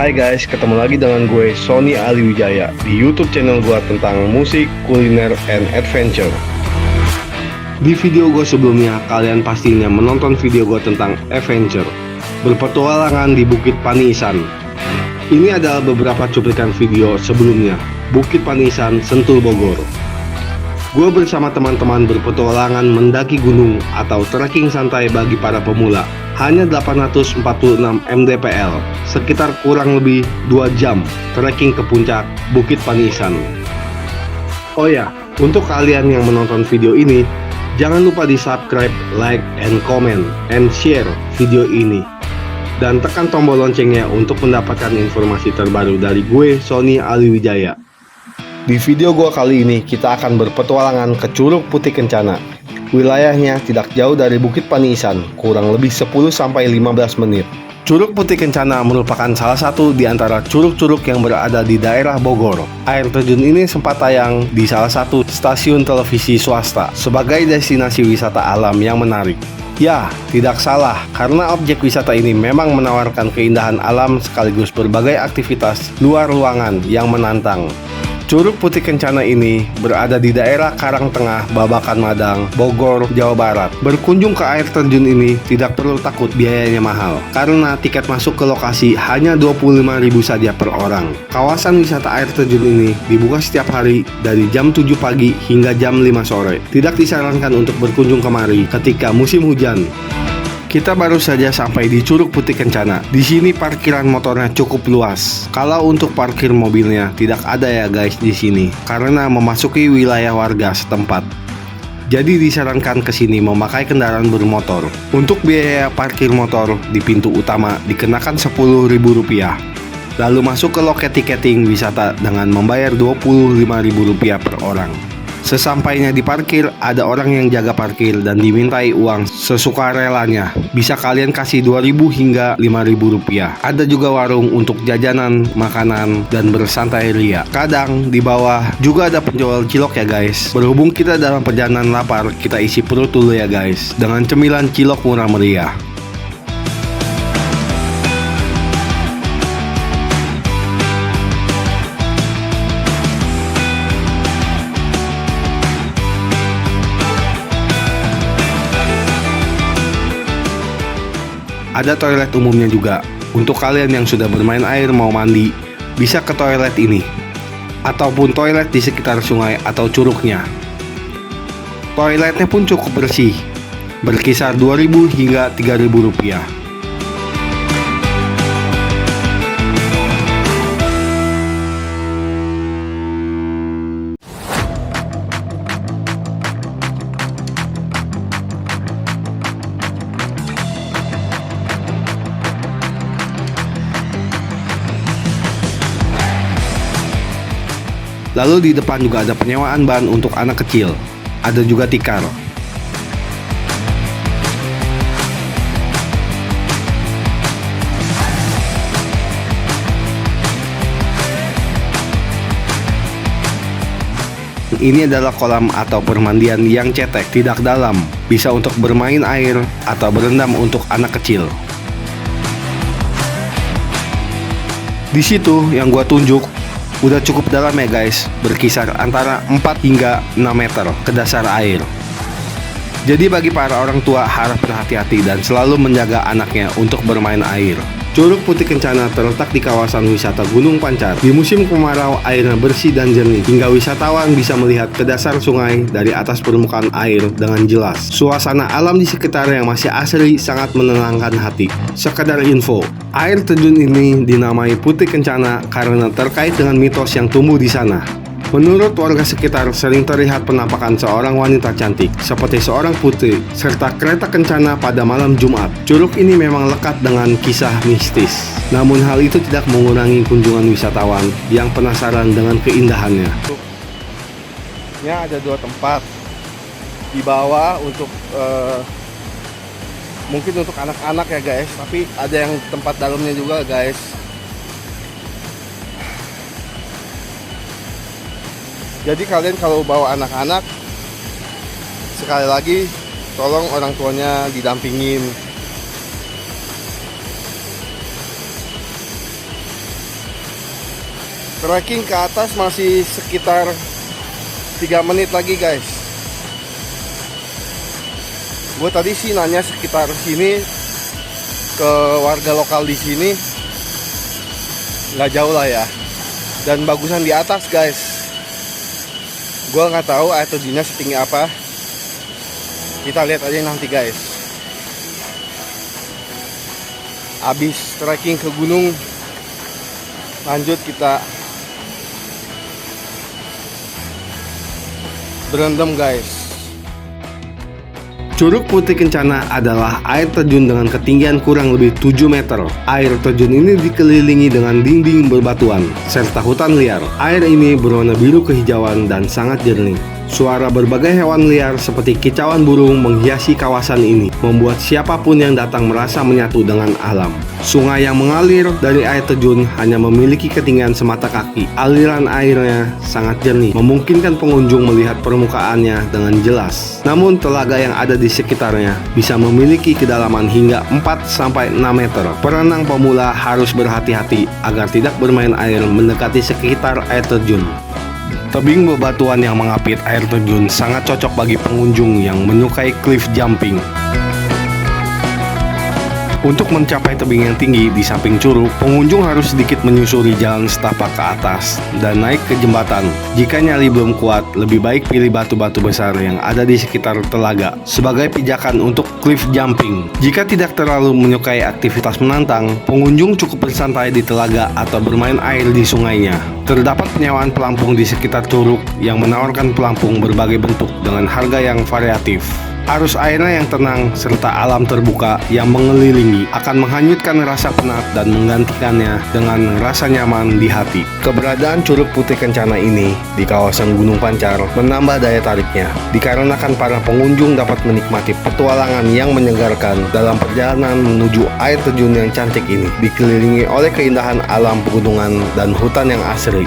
Hai guys, ketemu lagi dengan gue Sony Ali Wijaya di YouTube channel gue tentang musik, kuliner, and adventure. Di video gue sebelumnya, kalian pastinya menonton video gue tentang adventure, berpetualangan di Bukit Panisan. Ini adalah beberapa cuplikan video sebelumnya, Bukit Panisan, Sentul, Bogor. Gue bersama teman-teman berpetualangan mendaki gunung atau trekking santai bagi para pemula. Hanya 846 mdpl, sekitar kurang lebih 2 jam trekking ke puncak Bukit Panisan. Oh ya, untuk kalian yang menonton video ini, jangan lupa di subscribe, like, and comment, and share video ini. Dan tekan tombol loncengnya untuk mendapatkan informasi terbaru dari gue, Sony Ali Wijaya. Di video gue kali ini, kita akan berpetualangan ke Curug Putih Kencana. Wilayahnya tidak jauh dari Bukit Panisan, kurang lebih 10-15 menit. Curug Putih Kencana merupakan salah satu di antara curug-curug yang berada di daerah Bogor. Air terjun ini sempat tayang di salah satu stasiun televisi swasta sebagai destinasi wisata alam yang menarik. Ya, tidak salah, karena objek wisata ini memang menawarkan keindahan alam sekaligus berbagai aktivitas luar ruangan yang menantang. Curug Putih Kencana ini berada di daerah Karangtengah, Babakan Madang, Bogor, Jawa Barat. Berkunjung ke air terjun ini tidak perlu takut biayanya mahal, karena tiket masuk ke lokasi hanya 25.000 saja per orang. Kawasan wisata air terjun ini dibuka setiap hari dari jam 7 pagi hingga jam 5 sore. Tidak disarankan untuk berkunjung kemari ketika musim hujan. Kita baru saja sampai di Curug Putih Kencana. Di sini parkiran motornya cukup luas. Kalau untuk parkir mobilnya tidak ada ya guys di sini, karena memasuki wilayah warga setempat. Jadi disarankan ke sini memakai kendaraan bermotor. Untuk biaya parkir motor di pintu utama dikenakan Rp10.000. Lalu masuk ke loket tiketing wisata dengan membayar Rp25.000 per orang. Sesampainya di parkir, ada orang yang jaga parkir dan dimintai uang sesukarelanya. Bisa kalian kasih Rp2.000 hingga Rp5.000. Ada juga warung untuk jajanan, makanan, dan bersantai ria. Kadang di bawah juga ada penjual cilok ya guys. Berhubung kita dalam perjalanan lapar, kita isi perut dulu ya guys dengan cemilan cilok murah meriah. Ada toilet umumnya juga. Untuk kalian yang sudah bermain air mau mandi, bisa ke toilet ini, ataupun toilet di sekitar sungai atau curugnya. Toiletnya pun cukup bersih, berkisar Rp2.000 hingga Rp3.000. Lalu di depan juga ada penyewaan ban untuk anak kecil. Ada juga tikar. Ini adalah kolam atau permandian yang cetek, tidak dalam. Bisa untuk bermain air atau berendam untuk anak kecil. Di situ yang gua tunjuk udah cukup dalam ya guys, berkisar antara 4 hingga 6 meter ke dasar air. Jadi bagi para orang tua harap berhati-hati dan selalu menjaga anaknya untuk bermain air. Curug Putih Kencana terletak di kawasan wisata Gunung Pancar. Di musim kemarau airnya bersih dan jernih, hingga wisatawan bisa melihat ke dasar sungai dari atas permukaan air dengan jelas. Suasana alam di sekitar yang masih asri sangat menenangkan hati. Sekedar info, air terjun ini dinamai Putih Kencana karena terkait dengan mitos yang tumbuh di sana. Menurut warga sekitar, sering terlihat penampakan seorang wanita cantik seperti seorang putri serta kereta kencana pada malam Jumat. Curug ini memang lekat dengan kisah mistis. Namun hal itu tidak mengurangi kunjungan wisatawan yang penasaran dengan keindahannya. Ini ada 2 tempat di bawah untuk mungkin untuk anak-anak ya guys, tapi ada yang tempat dalamnya juga guys. Jadi kalian kalau bawa anak-anak, sekali lagi tolong orang tuanya didampingin. Trekking ke atas masih sekitar 3 menit lagi guys. Gue tadi sih nanya sekitar sini ke warga lokal di sini, nggak jauh lah ya, dan bagusan di atas guys. Gue nggak tahu air terjunnya setinggi apa, kita lihat aja nanti guys. Abis trekking ke gunung, lanjut kita berendam guys. Curug Putih Kencana adalah air terjun dengan ketinggian kurang lebih 7 meter. Air terjun ini dikelilingi dengan dinding berbatuan serta hutan liar. Air ini berwarna biru kehijauan dan sangat jernih. Suara berbagai hewan liar seperti kicauan burung menghiasi kawasan ini, membuat siapapun yang datang merasa menyatu dengan alam. Sungai yang mengalir dari air terjun hanya memiliki ketinggian semata kaki. Aliran airnya sangat jernih, memungkinkan pengunjung melihat permukaannya dengan jelas. Namun telaga yang ada di sekitarnya bisa memiliki kedalaman hingga 4-6 meter. Perenang pemula harus berhati-hati agar tidak bermain air mendekati sekitar air terjun. Tebing bebatuan yang mengapit air terjun sangat cocok bagi pengunjung yang menyukai cliff jumping. Untuk mencapai tebing yang tinggi di samping curug, pengunjung harus sedikit menyusuri jalan setapak ke atas dan naik ke jembatan. Jika nyali belum kuat, lebih baik pilih batu-batu besar yang ada di sekitar telaga sebagai pijakan untuk cliff jumping. Jika tidak terlalu menyukai aktivitas menantang, pengunjung cukup bersantai di telaga atau bermain air di sungainya. Terdapat penyewaan pelampung di sekitar curug yang menawarkan pelampung berbagai bentuk dengan harga yang variatif. Arus airnya yang tenang serta alam terbuka yang mengelilingi akan menghanyutkan rasa penat dan menggantikannya dengan rasa nyaman di hati. Keberadaan Curug Putih Kencana ini di kawasan Gunung Pancar menambah daya tariknya, dikarenakan para pengunjung dapat menikmati petualangan yang menyegarkan dalam perjalanan menuju air terjun yang cantik ini, dikelilingi oleh keindahan alam pegunungan dan hutan yang asri.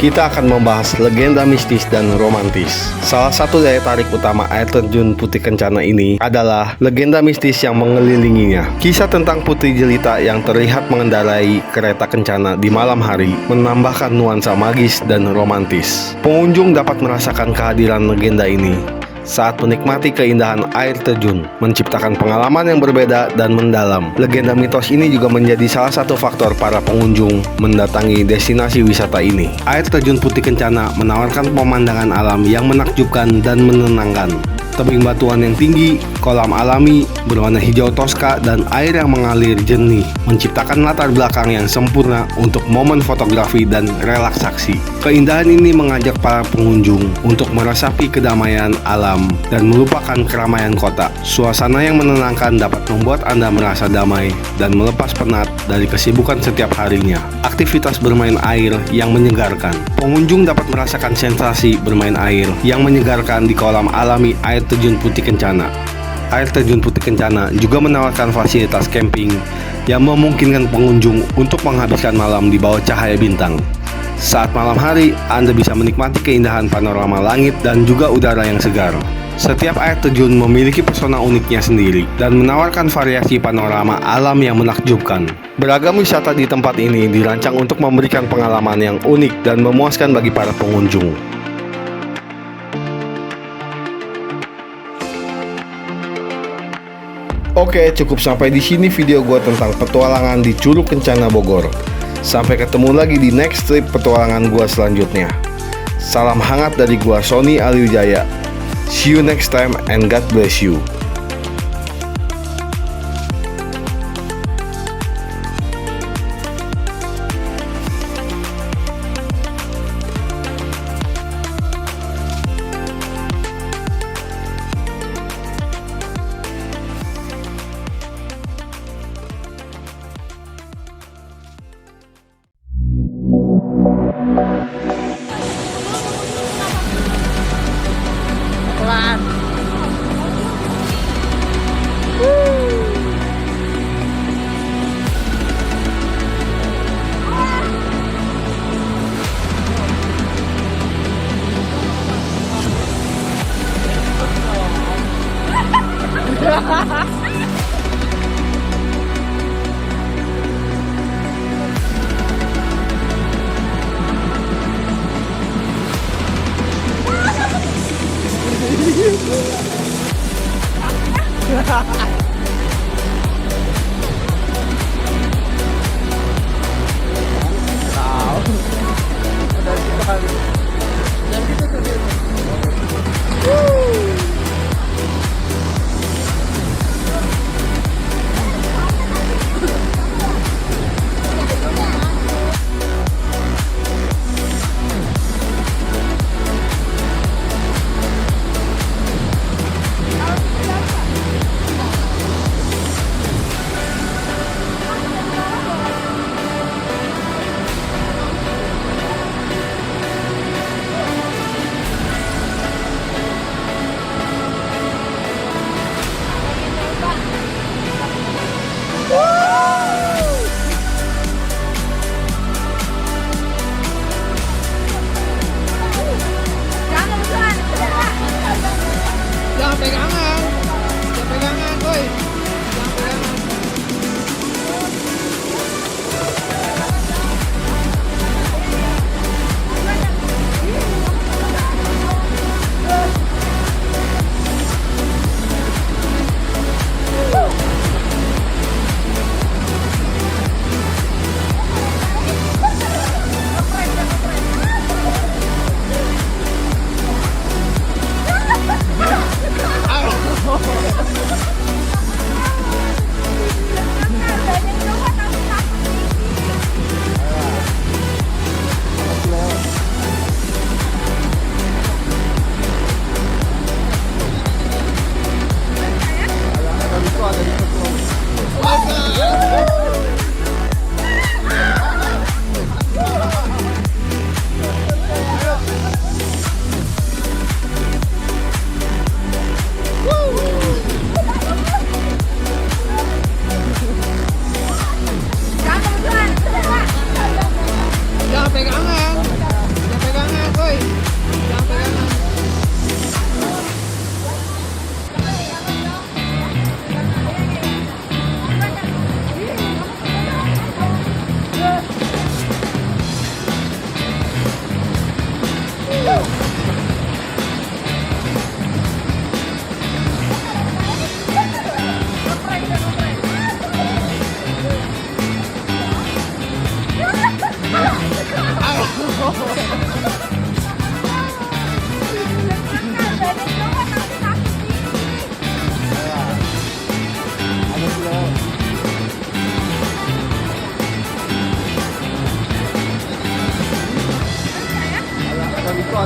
Kita akan membahas legenda mistis dan romantis. Salah satu daya tarik utama air terjun Putih Kencana ini adalah legenda mistis yang mengelilinginya. Kisah tentang putri jelita yang terlihat mengendarai kereta kencana di malam hari menambahkan nuansa magis dan romantis. Pengunjung dapat merasakan kehadiran legenda ini saat menikmati keindahan air terjun, menciptakan pengalaman yang berbeda dan mendalam. Legenda mitos ini juga menjadi salah satu faktor para pengunjung mendatangi destinasi wisata ini. Air terjun Putih Kencana menawarkan pemandangan alam yang menakjubkan dan menenangkan. Tebing batuan yang tinggi, kolam alami berwarna hijau toska, dan air yang mengalir jernih menciptakan latar belakang yang sempurna untuk momen fotografi dan relaksasi. Keindahan ini mengajak para pengunjung untuk meresapi kedamaian alam dan melupakan keramaian kota. Suasana yang menenangkan dapat membuat Anda merasa damai dan melepas penat dari kesibukan setiap harinya. Aktivitas bermain air yang menyegarkan. Pengunjung dapat merasakan sensasi bermain air yang menyegarkan di kolam alami air terjun Putih Kencana. Air terjun Putih Kencana juga menawarkan fasilitas camping yang memungkinkan pengunjung untuk menghabiskan malam di bawah cahaya bintang. Saat malam hari, Anda bisa menikmati keindahan panorama langit dan juga udara yang segar. Setiap air terjun memiliki pesona uniknya sendiri dan menawarkan variasi panorama alam yang menakjubkan. Beragam wisata di tempat ini dirancang untuk memberikan pengalaman yang unik dan memuaskan bagi para pengunjung. Oke, cukup sampai di sini video gue tentang petualangan di Curug Kencana Bogor. Sampai ketemu lagi di next trip petualangan gue selanjutnya. Salam hangat dari gue, Sony Aliwijaya. See you next time and God bless you. Pelan.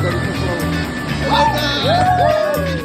dari Sukro. Halo guys.